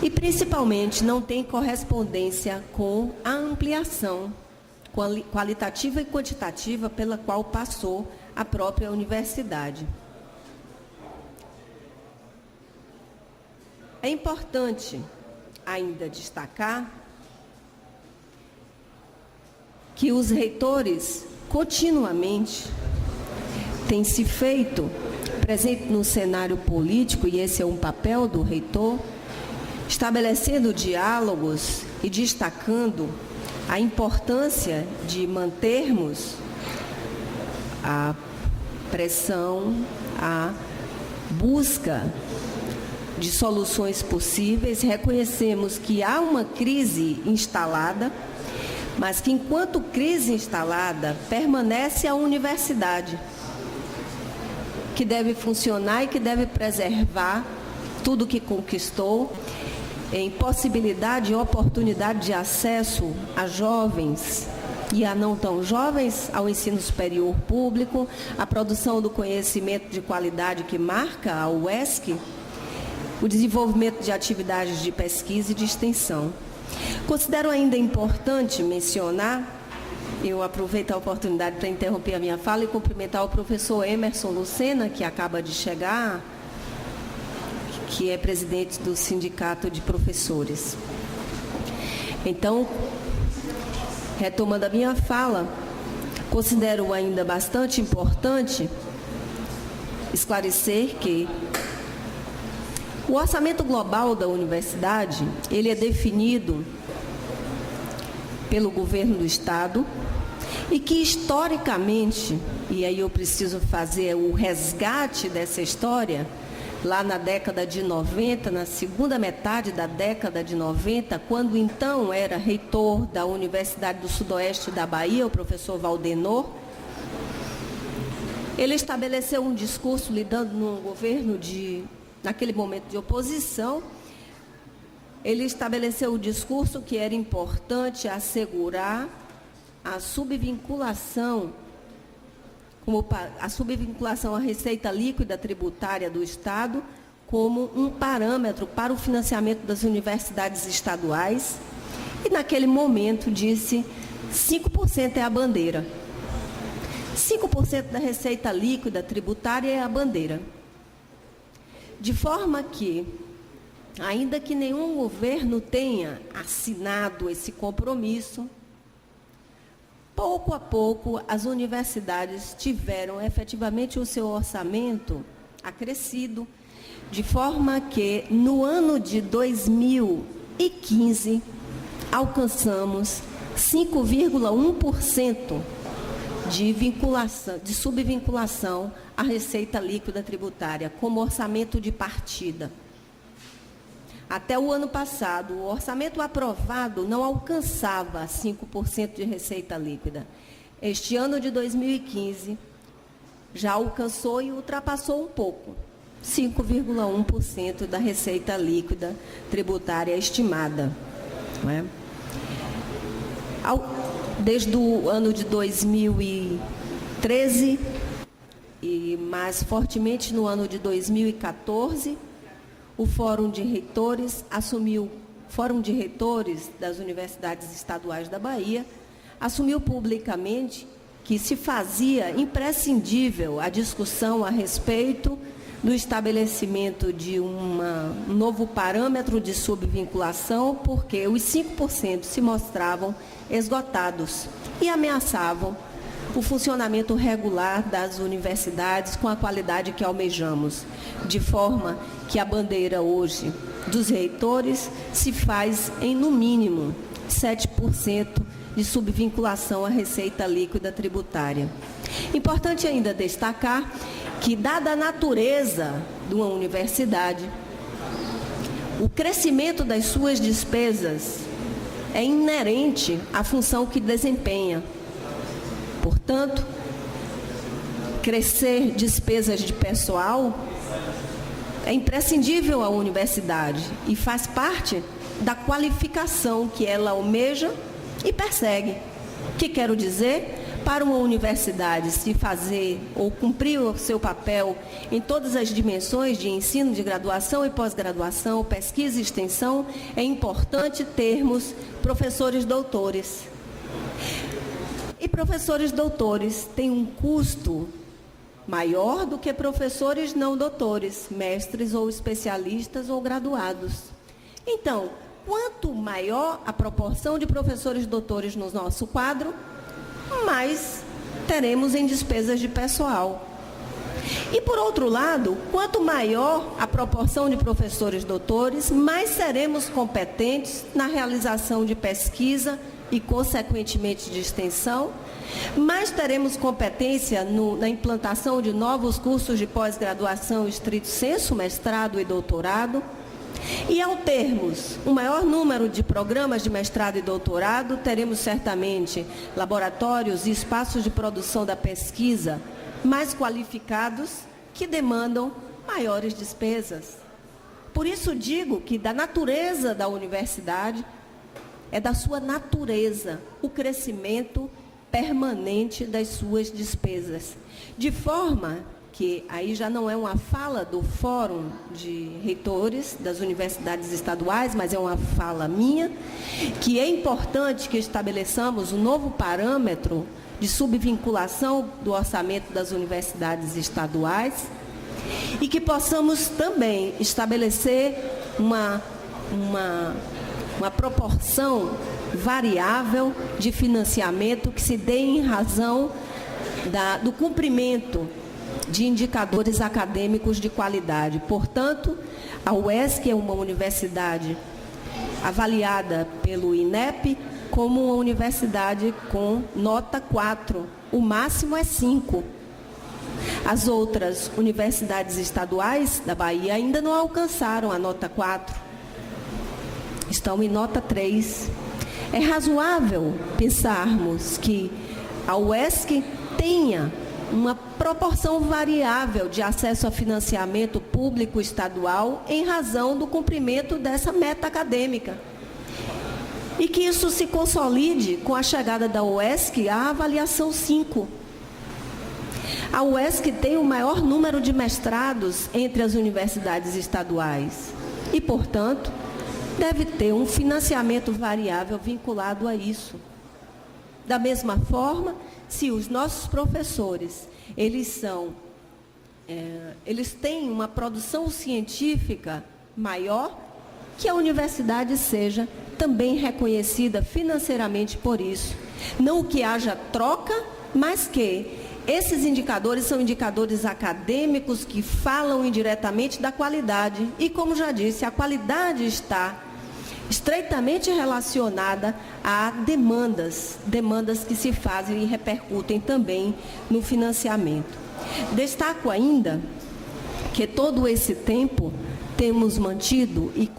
E, principalmente, não tem correspondência com a ampliação qualitativa e quantitativa pela qual passou a própria universidade. É importante ainda destacar que os reitores continuamente têm se feito presente no cenário político, e esse é um papel do reitor, estabelecendo diálogos e destacando a importância de mantermos a pressão, a busca de soluções possíveis. Reconhecemos que há uma crise instalada, mas que, enquanto crise instalada, permanece a universidade, que deve funcionar e que deve preservar tudo que conquistou em possibilidade e oportunidade de acesso a jovens e a não tão jovens ao ensino superior público, a produção do conhecimento de qualidade que marca a UESC, o desenvolvimento de atividades de pesquisa e de extensão. Considero ainda importante mencionar, eu aproveito a oportunidade para interromper a minha fala e cumprimentar o professor Emerson Lucena, que acaba de chegar, que é presidente do Sindicato de Professores. Então, retomando a minha fala, considero ainda bastante importante esclarecer que o orçamento global da universidade, ele é definido pelo governo do Estado e que, historicamente, e aí eu preciso fazer o resgate dessa história, lá na década de 90, na segunda metade da década de 90, quando então era reitor da Universidade do Sudoeste da Bahia, o professor Valdenor, ele estabeleceu um discurso lidando num governo naquele momento de oposição. Ele estabeleceu o discurso que era importante assegurar a subvinculação à receita líquida tributária do Estado como um parâmetro para o financiamento das universidades estaduais. E, naquele momento, disse 5% é a bandeira. 5% da receita líquida tributária é a bandeira. De forma que, ainda que nenhum governo tenha assinado esse compromisso, pouco a pouco, as universidades tiveram efetivamente o seu orçamento acrescido, de forma que, no ano de 2015, alcançamos 5,1% de subvinculação à receita líquida tributária, como orçamento de partida. Até o ano passado, o orçamento aprovado não alcançava 5% de receita líquida. Este ano de 2015, já alcançou e ultrapassou um pouco, 5,1% da receita líquida tributária estimada. Não é? Desde o ano de 2013, e mais fortemente no ano de 2014, o Fórum de Reitores das Universidades Estaduais da Bahia assumiu publicamente que se fazia imprescindível a discussão a respeito do estabelecimento de um novo parâmetro de subvinculação, porque os 5% se mostravam esgotados e ameaçavam o funcionamento regular das universidades com a qualidade que almejamos, de forma que a bandeira hoje dos reitores se faz em, no mínimo, 7% de subvinculação à receita líquida tributária. Importante ainda destacar que, dada a natureza de uma universidade, o crescimento das suas despesas é inerente à função que desempenha. Portanto, crescer despesas de pessoal é imprescindível à universidade e faz parte da qualificação que ela almeja e persegue. O que quero dizer? para uma universidade se fazer ou cumprir o seu papel em todas as dimensões de ensino, de graduação e pós-graduação, pesquisa e extensão, é importante termos professores doutores. E professores doutores têm um custo maior do que professores não doutores, mestres ou especialistas ou graduados. Então, quanto maior a proporção de professores doutores no nosso quadro, mais teremos em despesas de pessoal. E, por outro lado, quanto maior a proporção de professores doutores, mais seremos competentes na realização de pesquisa e, consequentemente, de extensão, mais teremos competência na implantação de novos cursos de pós-graduação estrito sensu, mestrado e doutorado. E, ao termos um maior número de programas de mestrado e doutorado, teremos certamente laboratórios e espaços de produção da pesquisa mais qualificados que demandam maiores despesas. Por isso digo que da natureza da universidade, é da sua natureza o crescimento permanente das suas despesas. De forma que aí já não é uma fala do Fórum de Reitores das Universidades Estaduais, mas é uma fala minha, que é importante que estabeleçamos um novo parâmetro de subvinculação do orçamento das universidades estaduais e que possamos também estabelecer uma proporção variável de financiamento que se dê em razão do cumprimento de indicadores acadêmicos de qualidade. Portanto, a UESC é uma universidade avaliada pelo INEP como uma universidade com nota 4, o máximo é 5. As outras universidades estaduais da Bahia ainda não alcançaram a nota 4, estão em nota 3. É razoável pensarmos que a UESC tenha uma proporção variável de acesso a financiamento público estadual em razão do cumprimento dessa meta acadêmica. E que isso se consolide com a chegada da UESC à avaliação 5. A UESC tem o maior número de mestrados entre as universidades estaduais e, portanto, deve ter um financiamento variável vinculado a isso. Da mesma forma, se os nossos professores, eles têm uma produção científica maior, que a universidade seja também reconhecida financeiramente por isso. Não que haja troca, mas que esses indicadores são indicadores acadêmicos que falam indiretamente da qualidade. E, como já disse, a qualidade está estreitamente relacionada a demandas que se fazem e repercutem também no financiamento. Destaco ainda que todo esse tempo temos mantido, e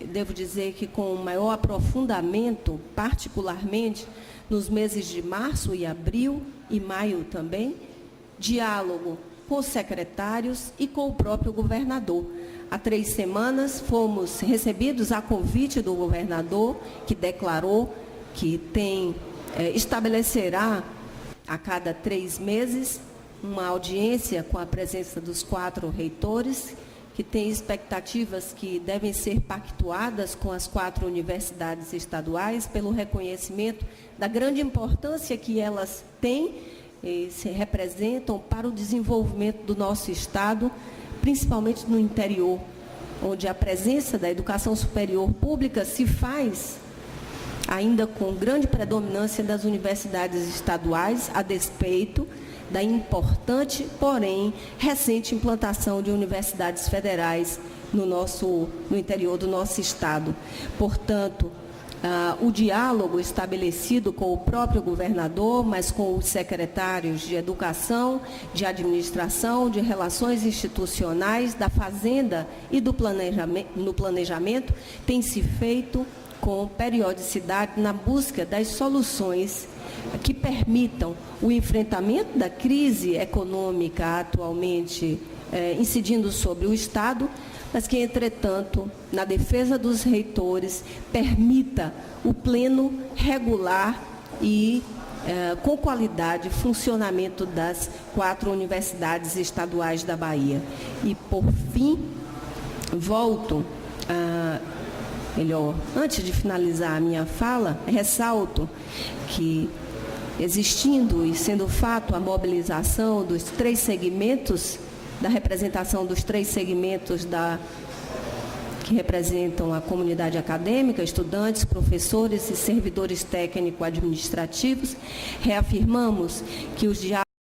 devo dizer que com o maior aprofundamento, particularmente nos meses de março e abril, e maio também, diálogo com os secretários e com o próprio governador. Há 3 semanas fomos recebidos a convite do governador, que declarou que estabelecerá a cada 3 meses uma audiência com a presença dos 4 reitores, que tem expectativas que devem ser pactuadas com as 4 universidades estaduais pelo reconhecimento da grande importância que elas têm e se representam para o desenvolvimento do nosso Estado, principalmente no interior, onde a presença da educação superior pública se faz ainda com grande predominância das universidades estaduais, a despeito da importante, porém, recente implantação de universidades federais no interior do nosso Estado. Portanto, o diálogo estabelecido com o próprio governador, mas com os secretários de Educação, de Administração, de Relações Institucionais, da Fazenda e no planejamento, tem se feito com periodicidade na busca das soluções que permitam o enfrentamento da crise econômica atualmente incidindo sobre o Estado, mas que, entretanto, na defesa dos reitores, permita o pleno, regular e com qualidade o funcionamento das 4 universidades estaduais da Bahia. E, por fim, volto antes de finalizar a minha fala, ressalto que, existindo e sendo fato a mobilização dos 3 segmentos, da representação dos 3 segmentos que representam a comunidade acadêmica, estudantes, professores e servidores técnico-administrativos, reafirmamos que os diálogos